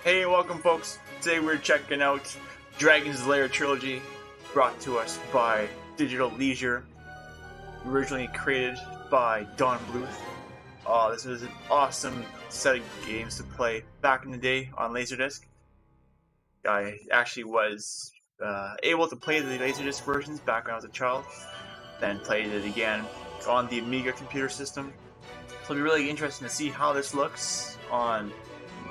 Hey, welcome folks. Today we're checking out Dragon's Lair Trilogy, brought to us by Digital Leisure, originally created by Don Bluth. This was an awesome set of games to play back in the day on Laserdisc. I actually was able to play the Laserdisc versions back when I was a child, then played it again on the Amiga computer system. So it'll be really interesting to see how this looks on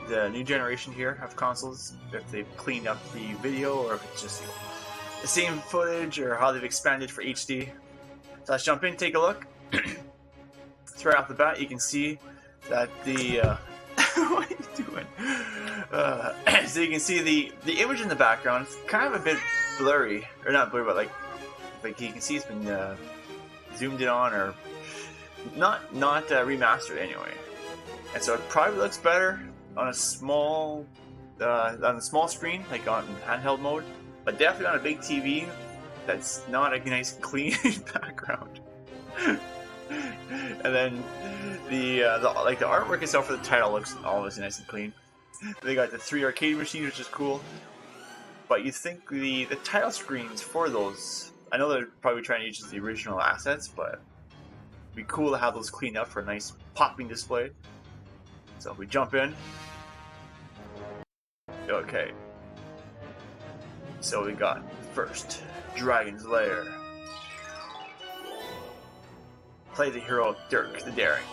the new generation here of consoles, if they've cleaned up the video or if it's just the same footage or how they've expanded for HD. So let's jump in and take a look. So right off the bat you can see that the what are you doing? So you can see the image in the background is kind of a bit blurry, or not blurry, but like you can see it's been zoomed in on or not remastered anyway. And so it probably looks better on a small screen, like on handheld mode, but definitely on a big TV that's not a nice clean background. And then the artwork itself for the title looks always nice and clean. They got the 3 arcade machines, which is cool. But you think the title screens for those, I know they're probably trying to use the original assets, but it'd be cool to have those cleaned up for a nice popping display. So if we jump in. Okay. So we got first Dragon's Lair. Play the hero Dirk the Daring,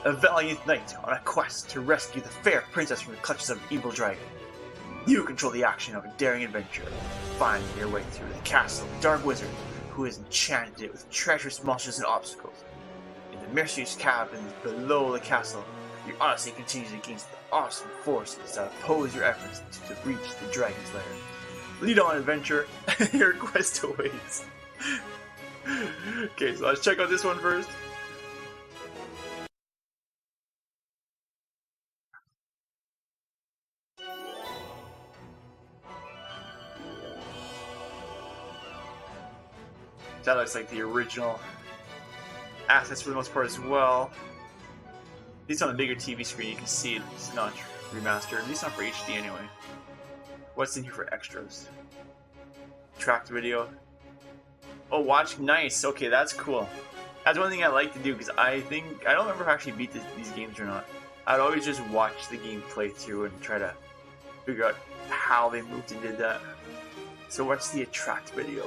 a valiant knight on a quest to rescue the fair princess from the clutches of an evil dragon. You control the action of a daring adventure, finding your way through the castle of the dark wizard, who has enchanted it with treacherous monsters and obstacles. In the mysterious caverns below the castle, your odyssey continues against the awesome forces that oppose your efforts to reach the Dragon's Lair. Lead on, adventure, your quest awaits. Okay, so let's check out this one first. That looks like the original assets for the most part as well. At least on the bigger TV screen you can see it's not remastered, at least not for HD anyway. What's in here for extras? Tracked video. Oh, watch, nice, okay, that's cool. That's one thing I like to do, because I don't remember if I actually beat these games or not. I'd always just watch the game play through and try to figure out how they moved and did that. So what's the attract video?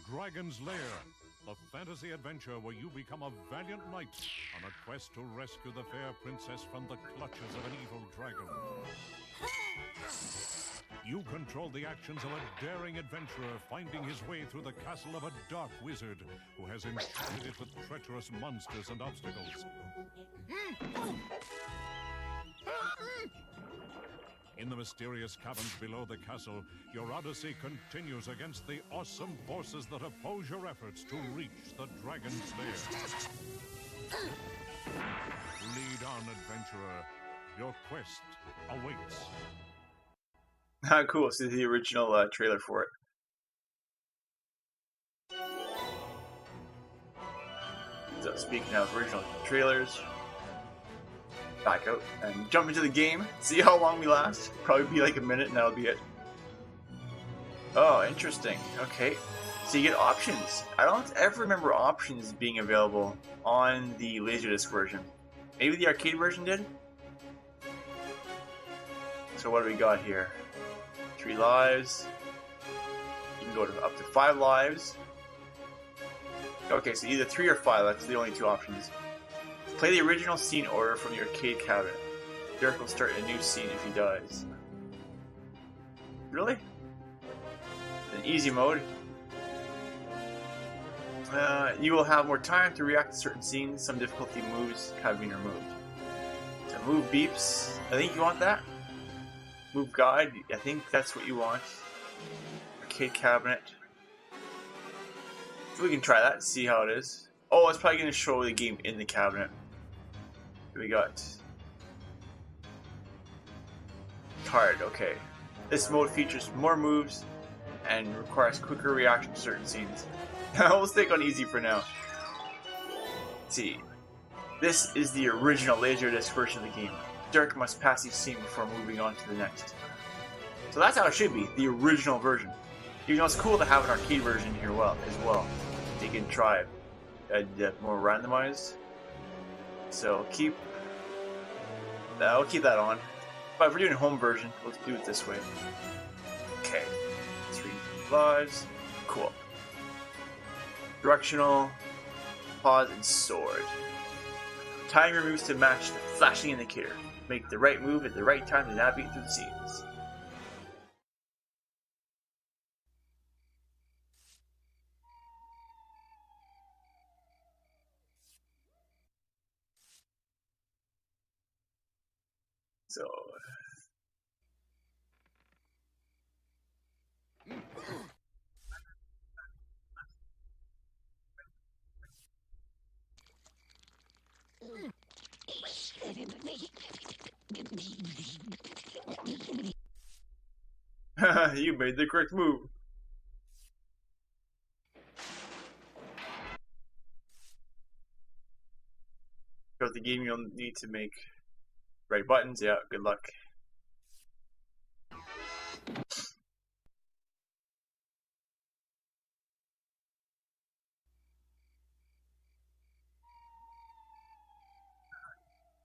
Dragon's Lair, the fantasy adventure where you become a valiant knight on a quest to rescue the fair princess from the clutches of an evil dragon. You control the actions of a daring adventurer finding his way through the castle of a dark wizard who has enchanted it with treacherous monsters and obstacles. In the mysterious caverns below the castle, your odyssey continues against the awesome forces that oppose your efforts to reach the Dragon's Lair. Lead on, adventurer. Your quest awaits. Cool, so the original trailer for it. So speaking of original trailers, back out and jump into the game, see how long we last. Probably be like a minute and that'll be it. Oh, interesting. Okay, so you get options. I don't ever remember options being available on the Laserdisc version. Maybe the arcade version did? So what do we got here? 3 lives. You can go to up to 5 lives. Okay, so either 3 or 5, that's the only 2 options. Play the original scene order from the arcade cabinet. Dirk will start a new scene if he dies. Really? In easy mode. You will have more time to react to certain scenes. Some difficulty moves have been removed. So move beeps. I think you want that. Move guide. I think that's what you want. Arcade cabinet. So we can try that and see how it is. Oh, it's probably going to show the game in the cabinet. Here we got card. Okay, this mode features more moves and requires quicker reaction to certain scenes. We'll stick on easy for now. Let's see, This is the original Laserdisc version of the game. Dirk must pass each scene before moving on to the next. So that's how it should be, the original version. You know, it's cool to have an arcade version here as well. You can try more randomized. So I'll keep that on. But if we're doing a home version, let's do it this way. Okay, 3 lives, cool. Directional, pause, and sword. Time your moves to match the flashing indicator. Make the right move at the right time to navigate through the scenes. So... you made the correct move. Throughout the game, you'll need to make right buttons. Yeah, good luck.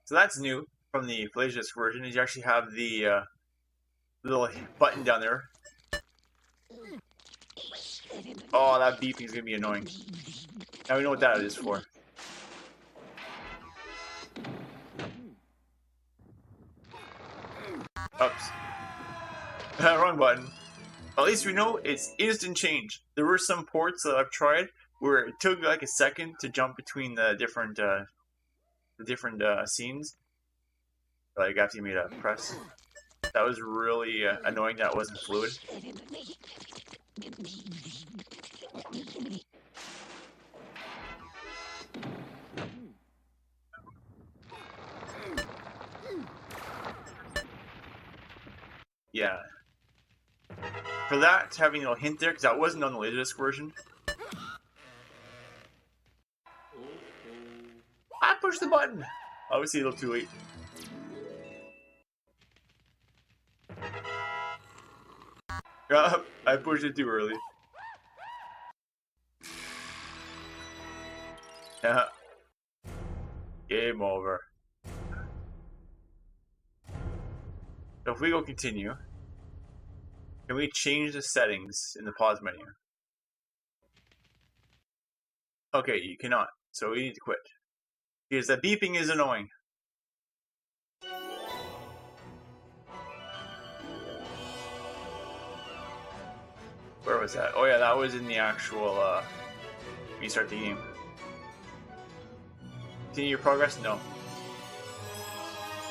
So that's new from the Laserdisc version. Is you actually have the little button down there. Oh, that beeping is gonna be annoying. Now we know what that is for. Oops. Wrong button. At least we know it's instant change. There were some ports that I've tried where it took like a second to jump between the different scenes. Like after you made a press. That was really annoying that it wasn't fluid. Yeah. For that, having a little hint there, because that wasn't on the Laserdisc version. I pushed the button! Obviously a little too late. I pushed it too early. Yeah. Game over. So if we go continue, can we change the settings in the pause menu? Okay, you cannot. So we need to quit. Because the beeping is annoying. Where was that? Oh yeah, that was in the actual, when you start the game. Continue your progress? No.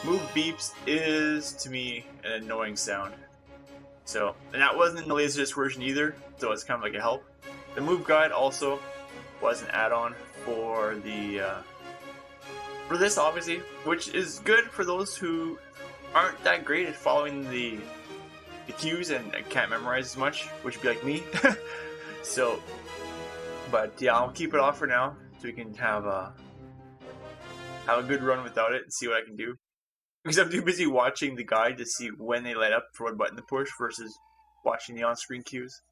Move beeps is, to me, an annoying sound. So, and that wasn't in the Laserdisc version either, so it's kind of like a help. The move guide also was an add-on for the, for this obviously, which is good for those who aren't that great at following the cues and can't memorize as much, which would be like me. So, but yeah, I'll keep it off for now, so we can have a good run without it and see what I can do. Because I'm too busy watching the guide to see when they light up for what button to push versus watching the on-screen cues.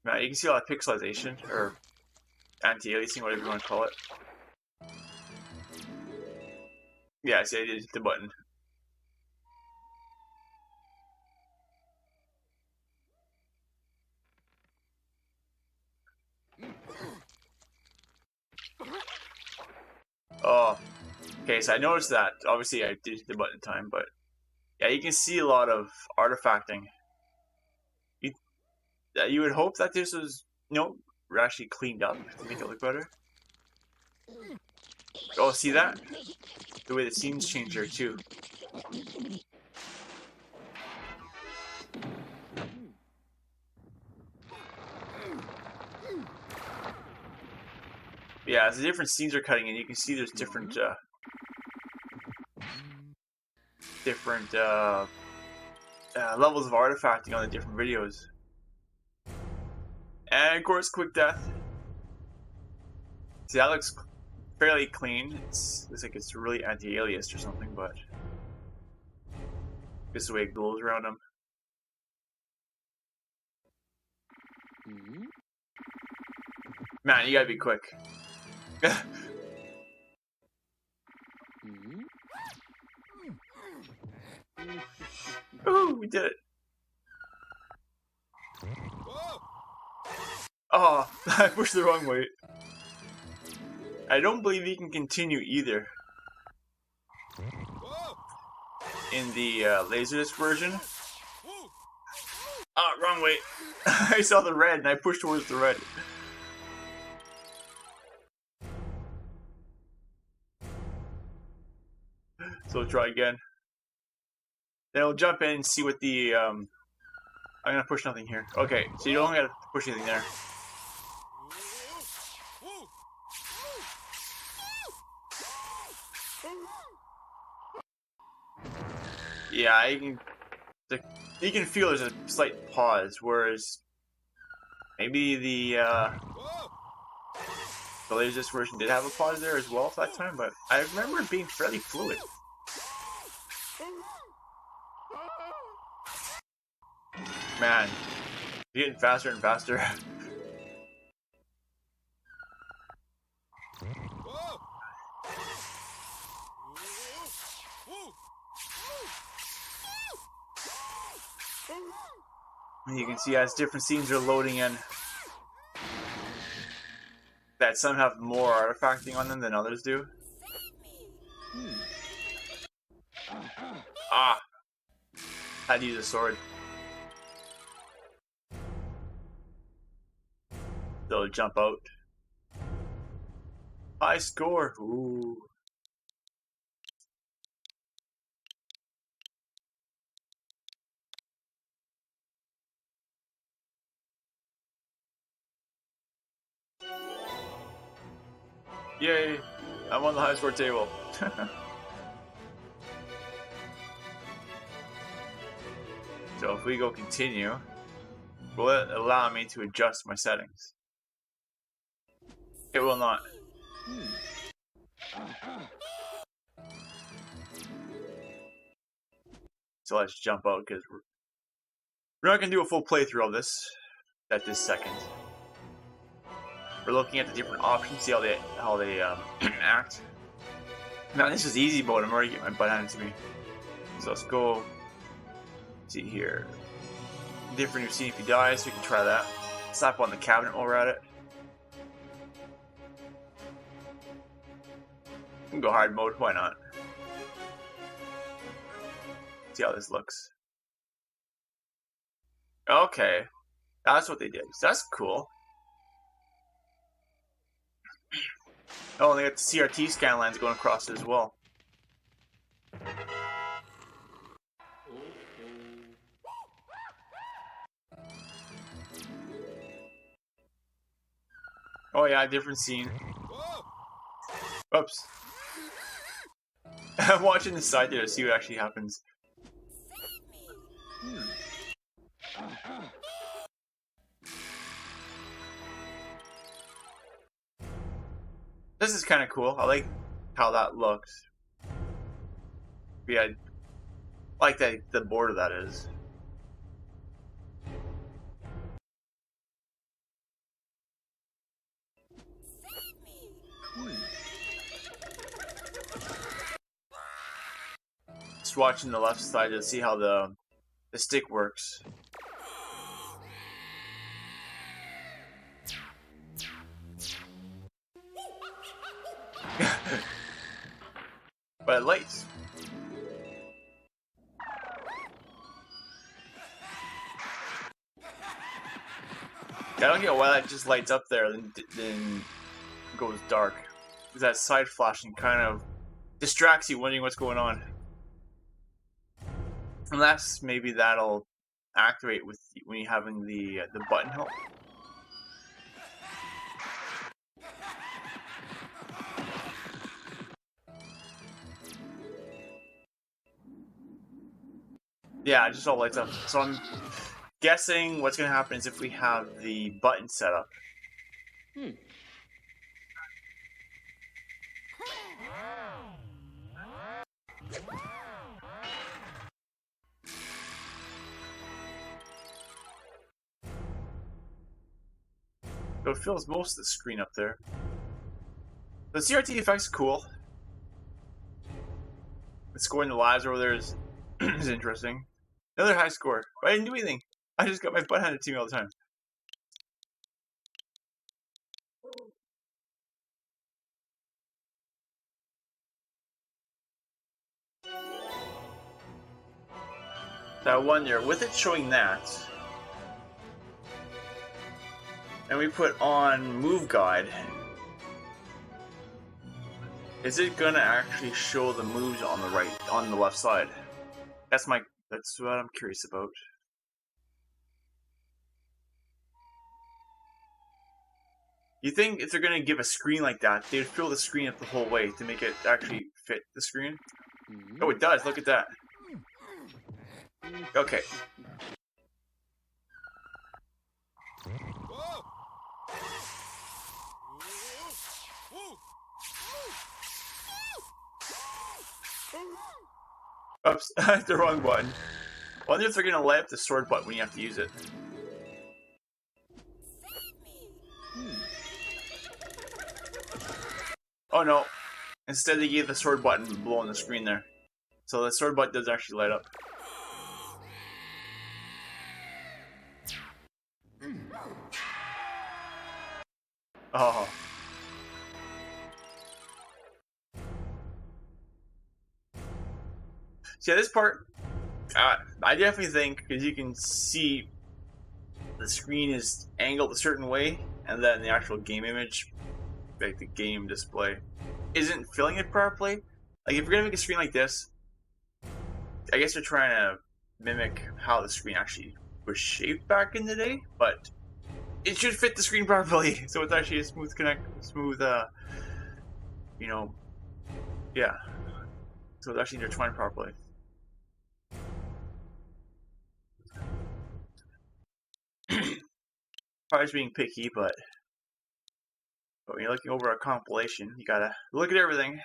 Now you can see a lot of pixelization, or anti-aliasing, whatever you want to call it. Yeah, see, I did hit the button. Oh, okay, so I noticed that. Obviously, I did hit the button in time, but yeah, you can see a lot of artifacting. You would hope that this was, actually cleaned up to make it look better. Oh, see that? The way the scenes change there, too. Yeah, as the different scenes are cutting in, you can see there's different levels of artifacting on the different videos. And of course, quick death. See, that looks fairly clean. Looks like it's really anti-aliased or something, but just the way it glows around them. Man, you gotta be quick. Ooh, we did it. Oh, I pushed the wrong way. I don't believe you can continue either. In the Laserdisc version. Ah, wrong way. I saw the red and I pushed towards the red. So try again. Then we'll jump in and see what the I'm gonna push nothing here. Okay, so you don't gotta push anything there. Yeah, you can feel there's a slight pause, whereas maybe the Laserdisc version did have a pause there as well at that time, but I remember it being fairly fluid. Man, you're getting faster and faster. You can see as different scenes are loading in, that some have more artifacting on them than others do. Ah! Had to use a sword. They'll jump out. High score! Ooh. Yay! I'm on the high score table. So if we go continue, will it allow me to adjust my settings? It will not. So let's jump out because we're not going to do a full playthrough of this at this second. We're looking at the different options, see how they act. Now this is easy mode. I'm already getting my butt handed to me. So let's go. See here. Different new scene if he dies, so we can try that. Slap on the cabinet while we're at it. We can go hard mode, why not? See how this looks. Okay. That's what they did. So that's cool. Oh, and they got the CRT scan lines going across it as well. Oh yeah, different scene. Oops. I'm watching the side there to see what actually happens. This is kind of cool. I like how that looks. Yeah, I like that the border that is. Just watching the left side to see how the stick works. But it lights. I don't get why that just lights up there then goes dark. Because that side flashing kind of distracts you wondering what's going on. Unless maybe that'll activate with when you're having the button held. Yeah, it just all lights up. So I'm guessing what's going to happen is if we have the button set up. So it fills most of the screen up there. The CRT effect's cool. The scoring the lives over there is, is interesting. Another high score. But I didn't do anything. I just got my butt handed to me all the time. So I wonder, with it showing that, and we put on Move Guide, is it gonna actually show the moves on the left side? That's what I'm curious about. You think if they're gonna give a screen like that, they'd fill the screen up the whole way to make it actually fit the screen? Oh, it does. Look at that. Okay. Oops, I hit the wrong button. I wonder if they're gonna light up the sword button when you have to use it. Oh no. Instead they gave the sword button below on the screen there. So the sword button does actually light up. Oh. See, this part, I definitely think, because you can see the screen is angled a certain way, and then the actual game image, like the game display, isn't filling it properly. Like, if you're gonna make a screen like this, I guess you're trying to mimic how the screen actually was shaped back in the day, but it should fit the screen properly, so it's actually a smooth you know, yeah. So it's actually intertwined properly. Probably just being picky, but when you're looking over a compilation, you gotta look at everything.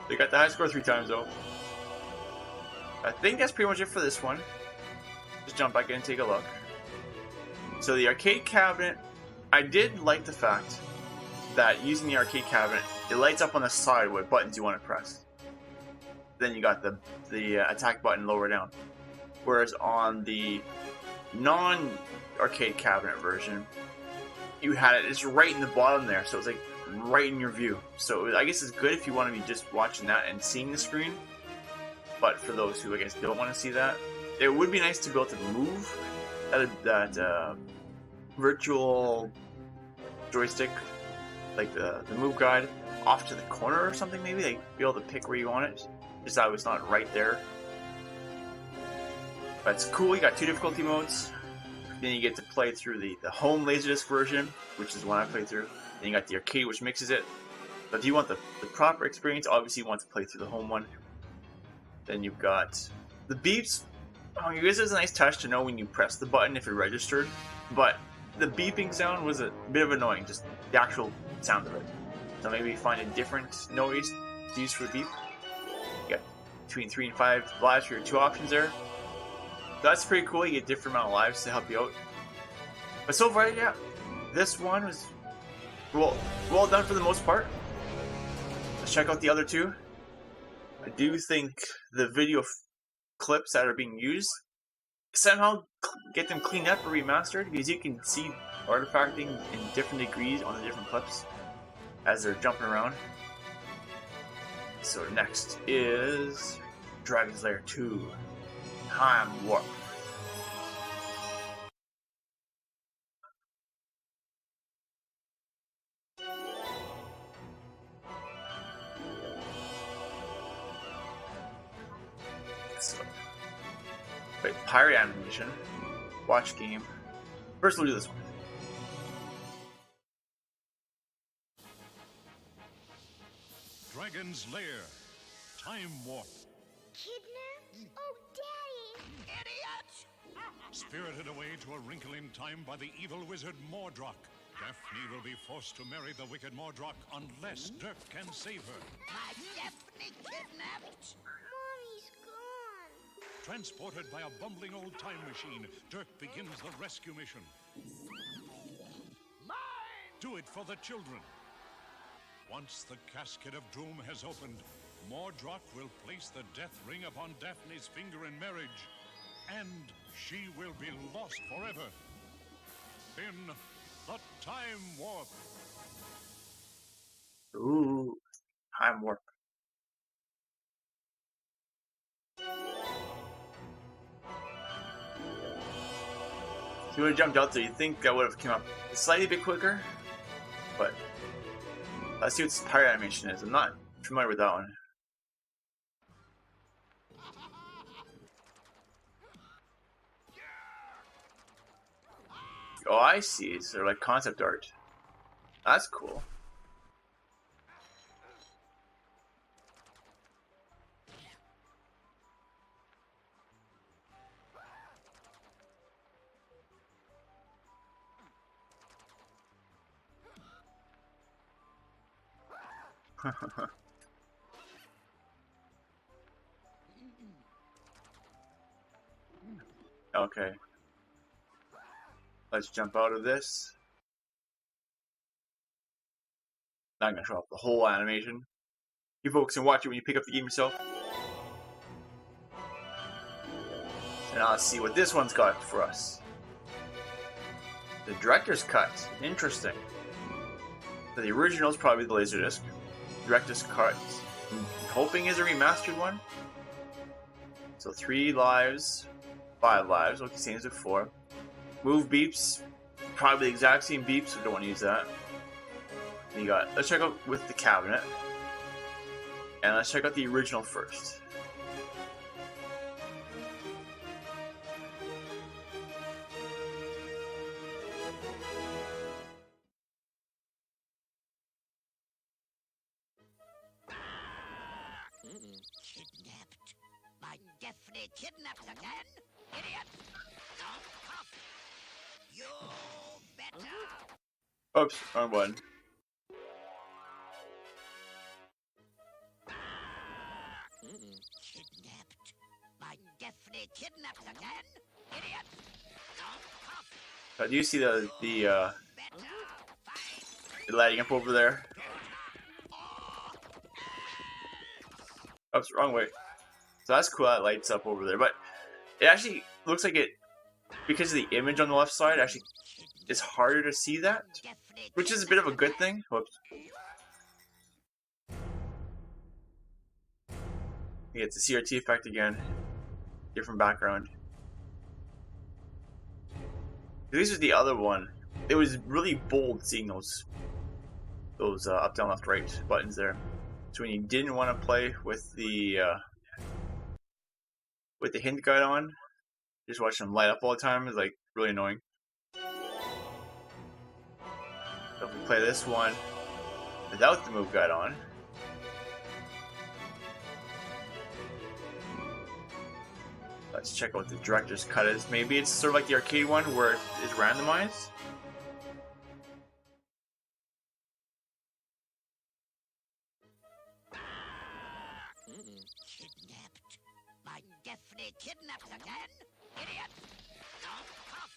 They got the high score 3 times though. I think that's pretty much it for this one. Just jump back in and take a look. So the arcade cabinet, I did like the fact that using the arcade cabinet, it lights up on the side what buttons you want to press. Then you got the attack button lower down. Whereas on the non-arcade cabinet version, you had it just right in the bottom there, so it's like right in your view. So I guess it's good if you want to be just watching that and seeing the screen. But for those who I guess don't want to see that, it would be nice to be able to move that virtual joystick, like the move guide, off to the corner or something. Maybe like be able to pick where you want it. Just that it's not right there. But it's cool. You got 2 difficulty modes. Then you get to play through the home Laserdisc version, which is the one I played through. Then you got the arcade, which mixes it. But if you want the proper experience, obviously you want to play through the home one. Then you've got the beeps. Oh, I guess it's a nice touch to know when you press the button if it registered. But the beeping sound was a bit of annoying, just the actual sound of it. So maybe find a different noise to use for the beep. You got between 3 and 5 lives for your 2 options there. That's pretty cool. You get different amount of lives to help you out. But so far, yeah, this one was well done for the most part. Let's check out the other 2. I do think the video clips that are being used somehow get them cleaned up or remastered, because you can see artifacting in different degrees on the different clips as they're jumping around. So next is Dragon's Lair 2. Time Warp. So, wait, pirate animation. Watch game. First, we'll do this one. Dragon's Lair. Time Warp. Kidnapped? Oh, Daddy! Idiots! Spirited away to a wrinkle in time by the evil wizard Mordroc, Daphne will be forced to marry the wicked Mordroc unless Dirk can save her. My Daphne kidnapped. Mommy's gone. Transported by a bumbling old time machine, Dirk begins the rescue mission. Mine! Do it for the children. Once the casket of doom has opened, Mordroc will place the death ring upon Daphne's finger in marriage, and she will be lost forever in the Time Warp. Ooh, Time Warp. If you would have jumped out there, you'd think that would have come up a slightly bit quicker, but let's see what this pirate animation is. I'm not familiar with that one. Oh, I see. It's sort of like concept art. That's cool. Okay. Let's jump out of this. Not gonna show up the whole animation. You folks can watch it when you pick up the game yourself. And now let's see what this one's got for us. The director's cut. Interesting. So the original is probably the Laserdisc. Director's cut, I'm hoping, is a remastered one. So 3 lives, 5 lives, like the same as before. Move beeps, probably the exact same beeps, so don't want to use that. Then you got, let's check out with the cabinet. And let's check out the original first. Kidnapped. My Daphne kidnapped again? Idiot! Don't cough! You better! Oops, wrong one. Kidnapped. My Daphne kidnapped again? Idiot! Don't cough! Do you see the Better fight! lighting up over there? Oops, wrong way. So that's cool, that lights up over there. But it actually looks like it, because of the image on the left side, actually it's harder to see that, which is a bit of a good thing. Whoops. You get the CRT effect again. Different background. This was the other one. It was really bold seeing those up, down, left, right buttons there. So when you didn't want to play with the hint guide on, just watch them light up all the time is like really annoying. So if we play this one without the move guide on, let's check out what the director's cut is. Maybe it's sort of like the arcade one where it's randomized. Kidnapped. My Daphne kidnapped again? Idiot! Don't cough!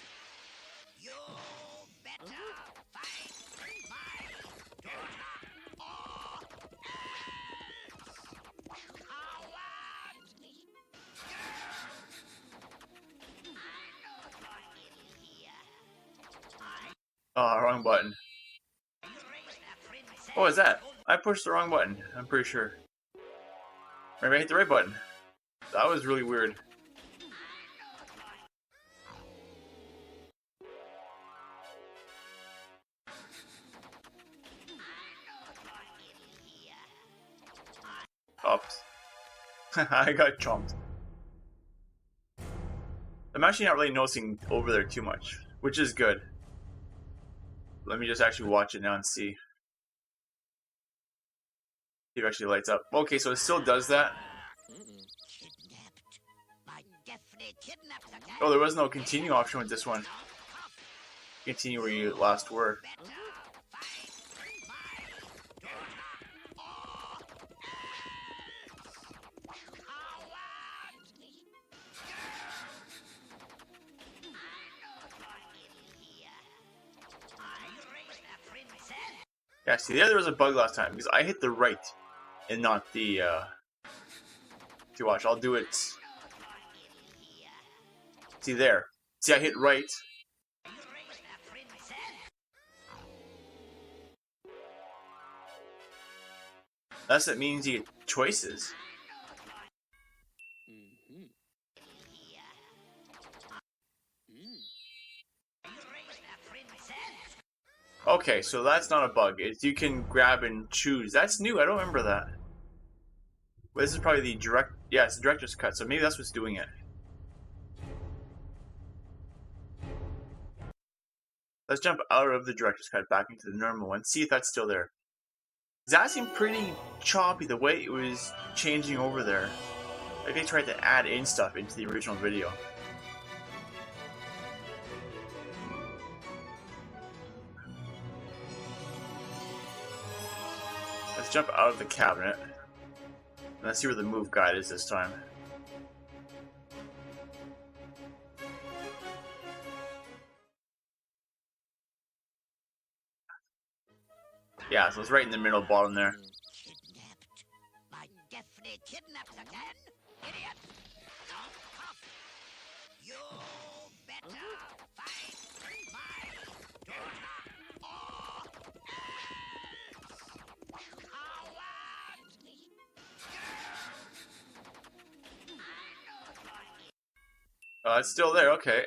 You better fight my daughter or else! Coward! I know you're in here. Oh, wrong button. What was that? I pushed the wrong button, I'm pretty sure. Maybe I hit the right button. That was really weird. Oops. I got chomped. I'm actually not really noticing over there too much, which is good. Let me just actually watch it now and see. See if it actually lights up. Okay, so it still does that. Kidnapped. My Daphne definitely kidnapped again. Oh, there was no continue option with this one. Continue where you last were. Better fight my daughter or else. Coward! Yeah, see, there was a bug last time because I hit the right and not the. See, watch, I'll do it. See there. See, I hit right. That's what means you get choices. Okay, so that's not a bug. It's you can grab and choose. That's new. I don't remember that. But this is probably the direct. Yeah, it's the director's cut. So maybe that's what's doing it. Let's jump out of the director's cut back into the normal one. See if that's still there. That seemed pretty choppy the way it was changing over there. Like they tried to add in stuff into the original video. Let's jump out of the cabinet. And let's see where the move guide is this time. Yeah, so it's right in the middle bottom there. Kidnapped. My definitely kidnapped again. Idiot. Don't cough. You better fight my daughter or else. Coward! It's still there, okay.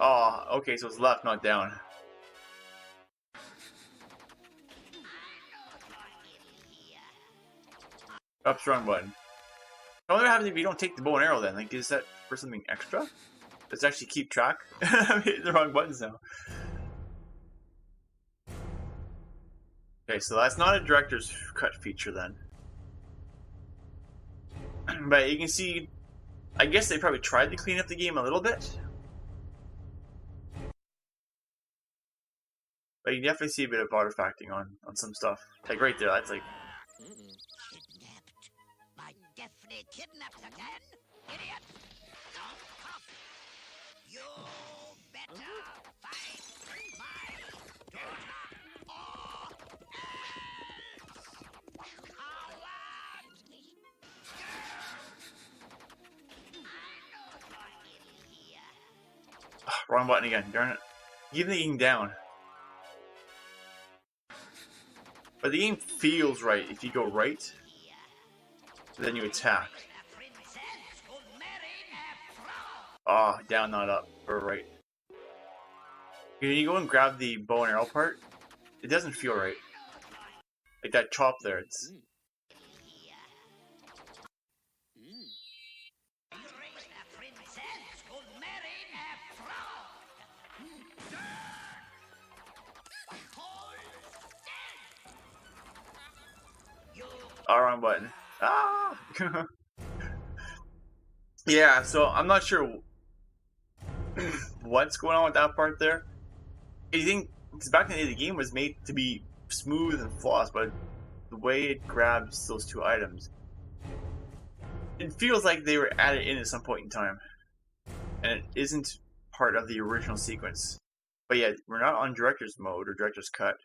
Oh, okay, so it's left, not down. Up's wrong button. I wonder what happens if you don't take the bow and arrow then. Like, is that for something extra? Does it actually keep track? I'm hitting the wrong buttons now. Okay, so that's not a director's cut feature then. But you can see, I guess they probably tried to clean up the game a little bit. But you can definitely see a bit of artifacting on some stuff. Like right there, that's like... Kidnapped. My definitely kidnapped again. Idiot. Don't cough. You better fight my daughter or else. Coward! Wrong button again, darn it. Keep the game down. But the game feels right if you go right, then you attack. Ah, oh, down, not up, or right. When you go and grab the bow and arrow part, it doesn't feel right. Like that chop there, it's... Oh, wrong button. Ah! Yeah, so I'm not sure what's going on with that part there. I think, because back in the day, the game was made to be smooth and flawless, but the way it grabs those two items, it feels like they were added in at some point in time. And it isn't part of the original sequence. But yeah, we're not on director's mode or director's cut,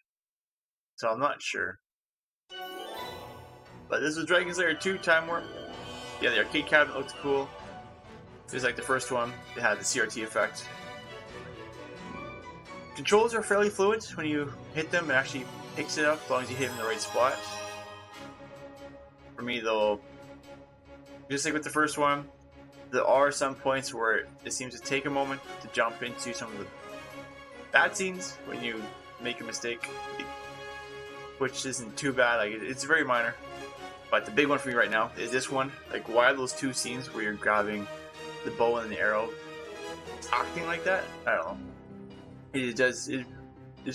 so I'm not sure. But this was Dragon's Lair 2 Time Warp. Yeah, the arcade cabinet looks cool. Just like the first one, it had the CRT effect. Controls are fairly fluid when you hit them. It actually picks it up as long as you hit them in the right spot. For me though, just like with the first one, there are some points where it seems to take a moment to jump into some of the bad scenes when you make a mistake, which isn't too bad. Like it's very minor. But the big one for me right now is this one. Like, why are those two scenes where you're grabbing the bow and the arrow acting like that? I don't know. It does. It's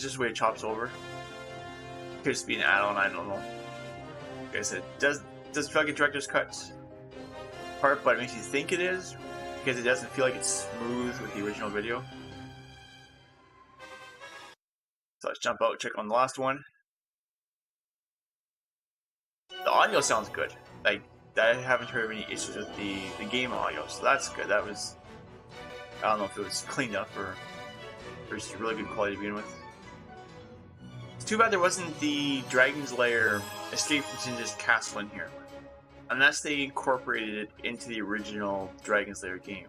just the way it chops over. Could just be an add-on. I don't know. Like I said, does feel like a director's cut part, but it makes you think it is because it doesn't feel like it's smooth with the original video. So let's jump out, check on the last one. The audio sounds good. Like I haven't heard of any issues with the game audio, so that's good. That was, I don't know if it was cleaned up or just really good quality to begin with. It's too bad there wasn't the Dragon's Lair Escape from Singe's Castle in here. Unless they incorporated it into the original Dragon's Lair game.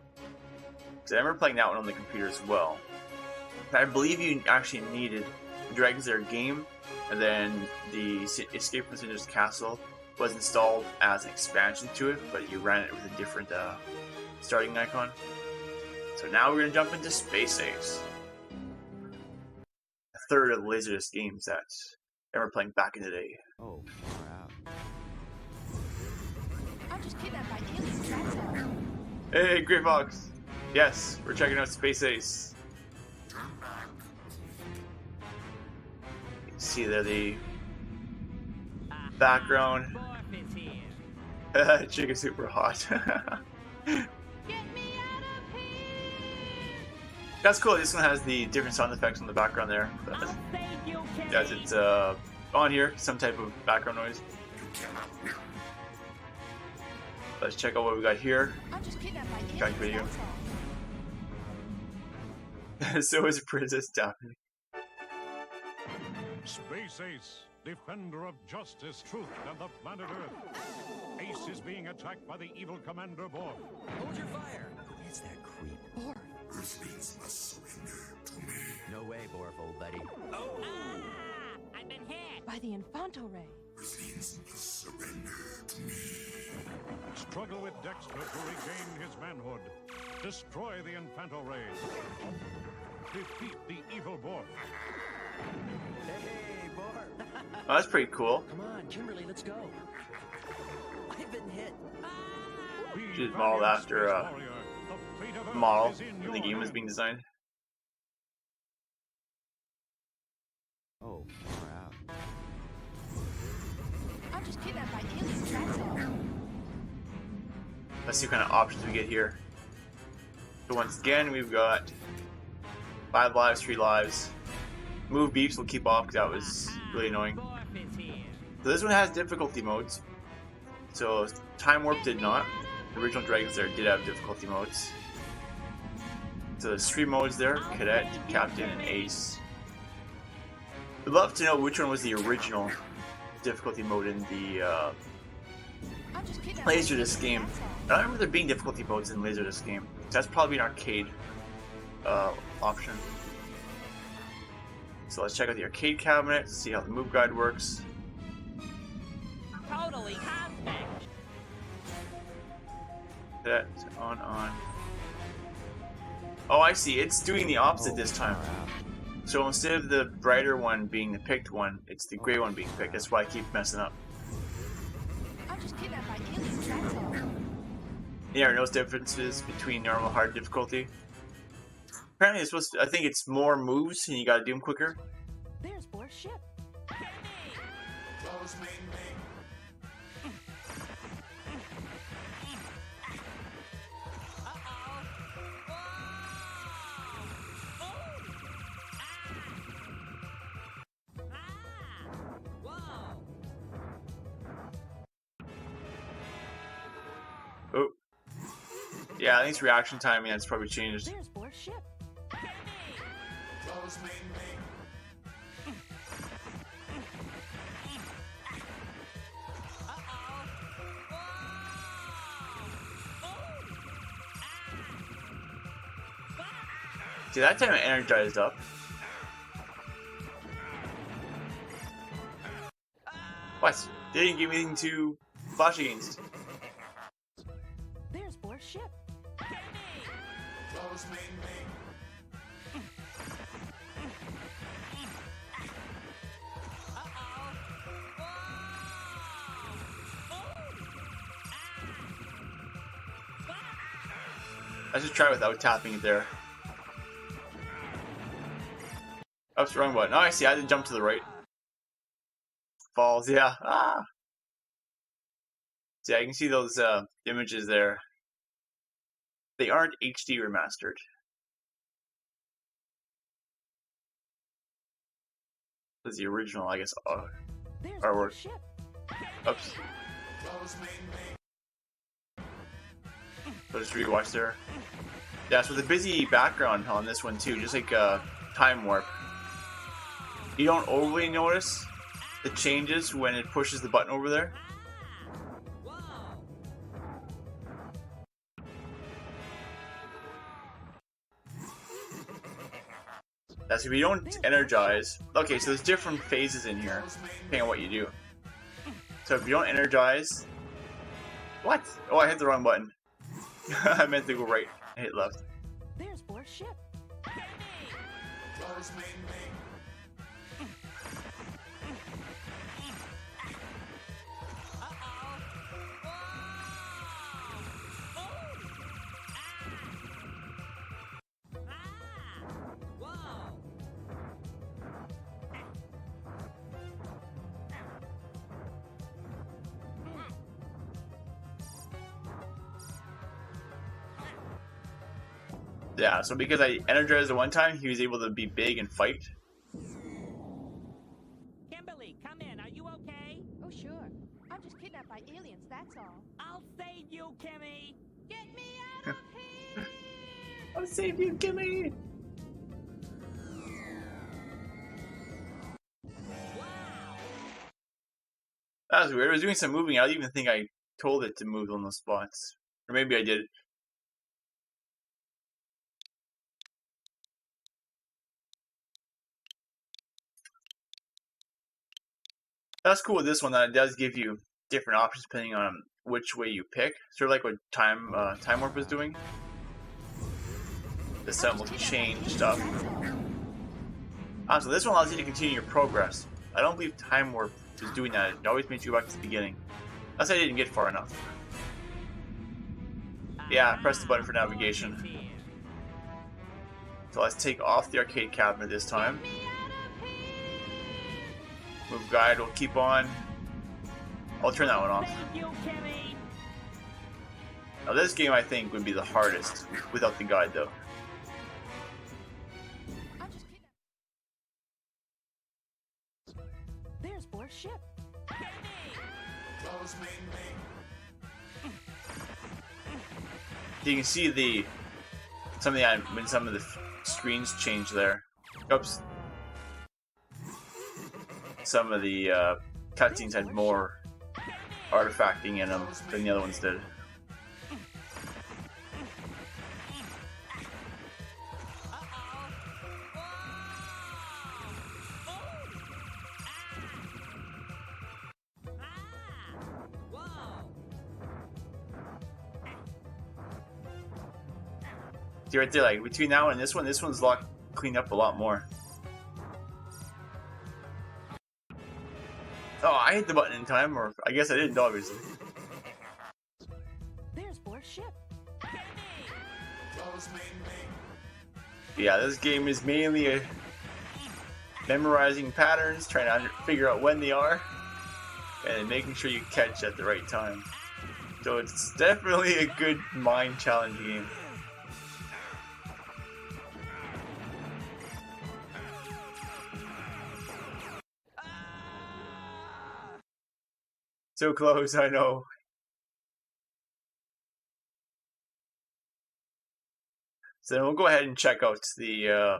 Because I remember playing that one on the computer as well. I believe you actually needed the Dragon's Lair game, and then the Escape from Singe's Castle was installed as an expansion to it, but you ran it with a different starting icon. So now we're going to jump into Space Ace. A third of the Laserdisc games that I remember playing back in the day. Oh, crap. I'm just kidnapped by aliens, that's all. Hey, Grey Fox! Yes, we're checking out Space Ace. You can see there the background. Chick is super hot. That's cool. This one has the different sound effects on the background there. As it's on here, some type of background noise. Let's check out what we got here. I'm just kidnapped by Got aliens, video. that's all. So is Princess Daphne. Space Ace, defender of justice, truth, and the planet Earth. Ace is being attacked by the evil Commander Borg. Hold your fire. Who is that creep? Borg. Earthlings must surrender to me. No way, Borf, old buddy. Ah, I've been hit. By the Infanto Ray. Earthlings must surrender to me. Struggle with Dexter to regain his manhood. Destroy the Infanto Ray. Defeat the evil Borg. Hey, Borf. Oh, that's pretty cool. Come on, Kimberly, let's go. I've been hit. Be She's modeled valiant, after Space Warrior. The fate of Earth model is in when the your game was hands. being designed. Oh, crap. I'm just kidnapped by aliens, that's all. Let's see what kind of options we get here. So once again, we've got 5 lives, 3 lives. Move beeps will keep off because that was really annoying. So this one has difficulty modes. So Time Warp did not. The original Dragon's Lair did have difficulty modes. So there's 3 modes there: Cadet, Captain, and Ace. We'd love to know which one was the original difficulty mode in the I'm just kidnapped by aliens, Laserdisc game. that's all. I don't remember there being difficulty modes in Laserdisc game. That's probably an arcade option. So let's check out the arcade cabinet, see how the move guide works. Totally hostile. That on. Oh, I see. It's doing the opposite this time. Crap. So instead of the brighter one being the picked one, it's the gray one being picked. That's why I keep messing up. I'm just kidnapped by aliens, that's all. Yeah, are those differences between normal and hard difficulty? Apparently, it's supposed to, I think it's more moves and you gotta do them quicker. There's Borg's ship. Close me, Oh. Yeah, I think it's reaction time, yeah, it's probably changed. There's Borg's ship. close me. See, that time it energized up. What? They didn't give me anything to flash against. There's Borg's ship. Close me. I should try without tapping it there. Oops, wrong button. Oh, I see. I didn't jump to the right. Falls, yeah. Ah! See, I can see those images there. They aren't HD remastered. This is the original, I guess, There's artwork. more ship. Oops. So just rewatch there. Yeah, so the busy background on this one too, just like Time Warp. You don't overly notice the changes when it pushes the button over there. That's if you don't energize. Okay, so there's different phases in here, depending on what you do. So if you don't energize... What? Oh, I hit the wrong button. I meant to go right. I hit left. There's more ship. Yeah, so because I energized it one time, he was able to be big and fight. Kimberly, come in. Are you okay? Oh, sure. I'm just kidnapped by aliens, that's all. I'll save you, Kimmy. Get me out of here! I'll save you, Kimmy! That was weird. I was doing some moving. I don't even think I told it to move on those spots. Or maybe I did. That's cool with this one that it does give you different options depending on which way you pick. Sort of like what Time Warp is doing. The sun will change stuff. So this one allows you to continue your progress. I don't believe Time Warp is doing that. It always makes you go back to the beginning. Unless I didn't get far enough. Yeah, press the button for navigation. So let's take off the arcade cabinet this time. Move guide will keep on. I'll turn that one off. Thank you, Kimmy. Now this game I think would be the hardest without the guide though. I'm just kidnapped. There's more ship. You can see when some of the screens change there. Oops. Some of the cutscenes had more artifacting in them than the other ones did. See right there, like between that one and this one's cleaned up a lot more. Oh, I hit the button in time, or I guess I didn't, obviously. There's more ship. Yeah, this game is mainly memorizing patterns, trying to figure out when they are, and making sure you catch at the right time. So it's definitely a good mind challenge game. So close, I know. So then we'll go ahead and check out the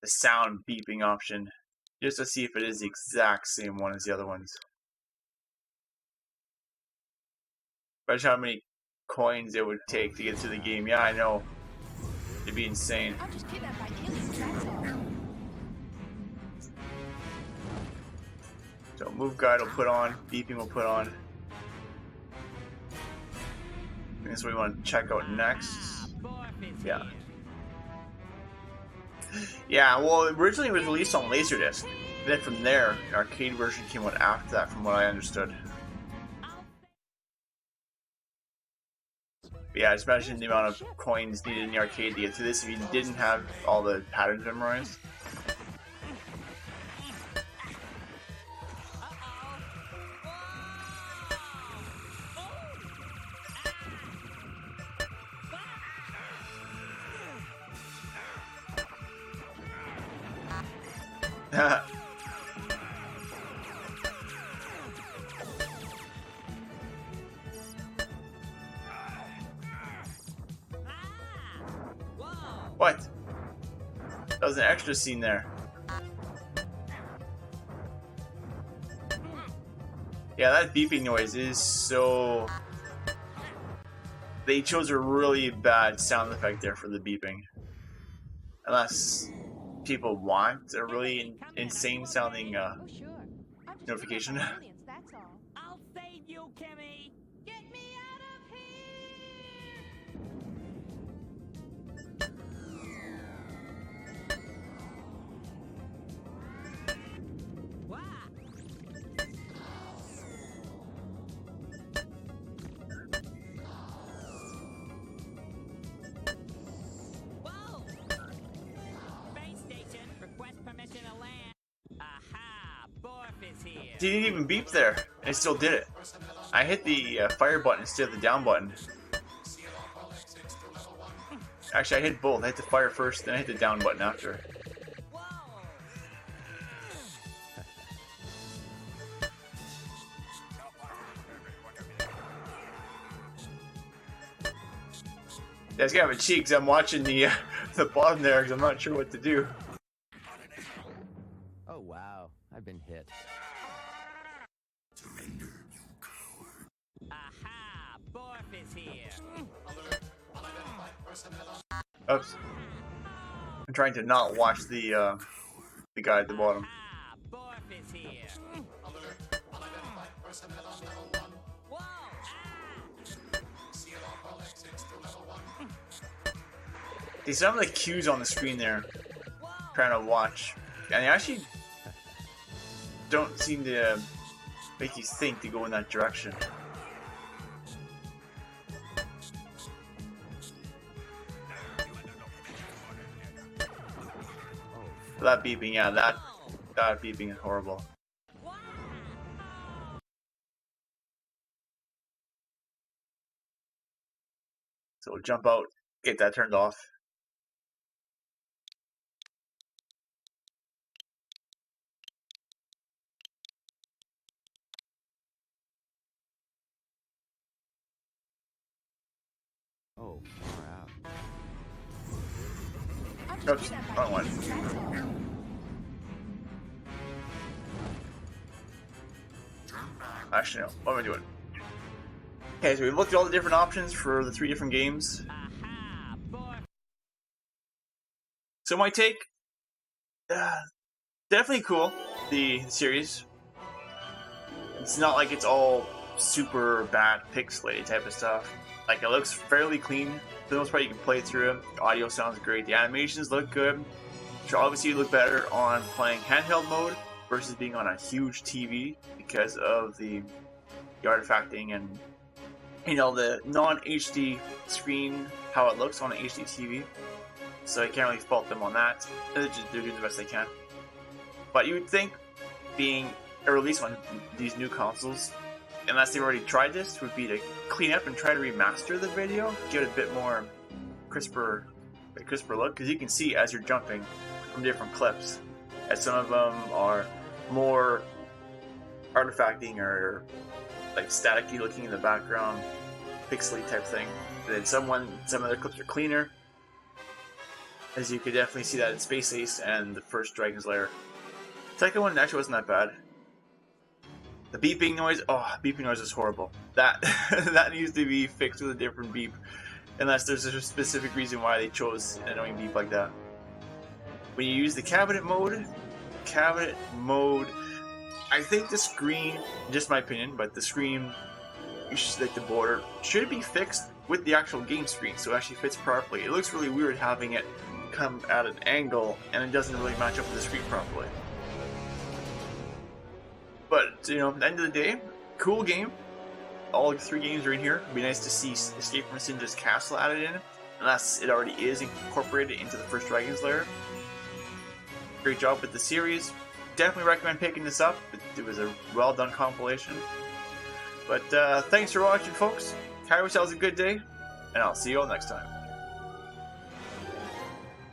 sound beeping option, just to see if it is the exact same one as the other ones. Imagine how many coins it would take to get through the game. Yeah, I know. It'd be insane. I'm just kidnapped by aliens, that's all. So move guide will put on, beeping will put on. I think that's what we want to check out next. Yeah. Yeah, well, originally it was released on Laserdisc. Then from there, an arcade version came out after that, from what I understood. But yeah, just imagine the amount of coins needed in the arcade to get through this if you didn't have all the patterns memorized. Whoa! What? That was an extra scene there. Yeah, that beeping noise is so... They chose a really bad sound effect there for the beeping. Unless people want a really insane sounding Oh, sure. I'm just notification. kidnapped by aliens, that's all. I'll save you, Kimmy! Get me out of here! What? Whoa! Space station, request permission to land. Aha! Borf is here. Didn't even beep there. And it still did it. I hit the fire button instead of the down button. Actually, I hit both. I hit the fire first, then I hit the down button after. Whoa! You guys gotta have a cheek 'cause I'm watching the the bottom there because I'm not sure what to do. Oh wow, I've been hit. Aha! Borf is here. Oops. I'm trying to not watch the guy at the bottom. Aha! Borf is here. Whoa! See, some of the cues on the screen there, trying to watch, and they actually don't seem to make you think to go in that direction. That beeping, yeah, that beeping is horrible. Wow! So we'll jump out, get that turned off. Oh, far out. I'm just Oops, kidnapped by wrong one. aliens, that's all. Actually, no. What am I doing? Okay, so we've looked at all the different options for the 3 different games. Aha! Borf. So my take, definitely cool, the series. It's not like it's all super bad pixelated type of stuff. Like, it looks fairly clean. For the most part, you can play through it. The audio sounds great. The animations look good. Should obviously look better on playing handheld mode versus being on a huge TV because of the artifacting and, you know, the non-HD screen, how it looks on an HD TV. So I can't really fault them on that. They're doing the best they can. But you would think, being a release on these new consoles, unless they've already tried this, would be to clean up and try to remaster the video, give it a bit more crisper look, because you can see as you're jumping from different clips that some of them are more artifacting or like staticky looking in the background, pixely type thing. And then some other clips are cleaner, as you could definitely see that in Space Ace and the first Dragon's Lair. The second one actually wasn't that bad. The beeping noise, beeping noise is horrible. That that needs to be fixed with a different beep, unless there's a specific reason why they chose an annoying beep like that. When you use the cabinet mode, I think the screen, just my opinion, but the screen, like the border, should be fixed with the actual game screen so it actually fits properly. It looks really weird having it come at an angle and it doesn't really match up with the screen properly. But, you know, at the end of the day, cool game. All 3 games are in here. It'd be nice to see Escape from Sindra's Castle added in, unless it already is incorporated into the first Dragon's Lair. Great job with the series. Definitely recommend picking this up. It was a well done compilation. But thanks for watching, folks. Have yourselves a good day, and I'll see you all next time.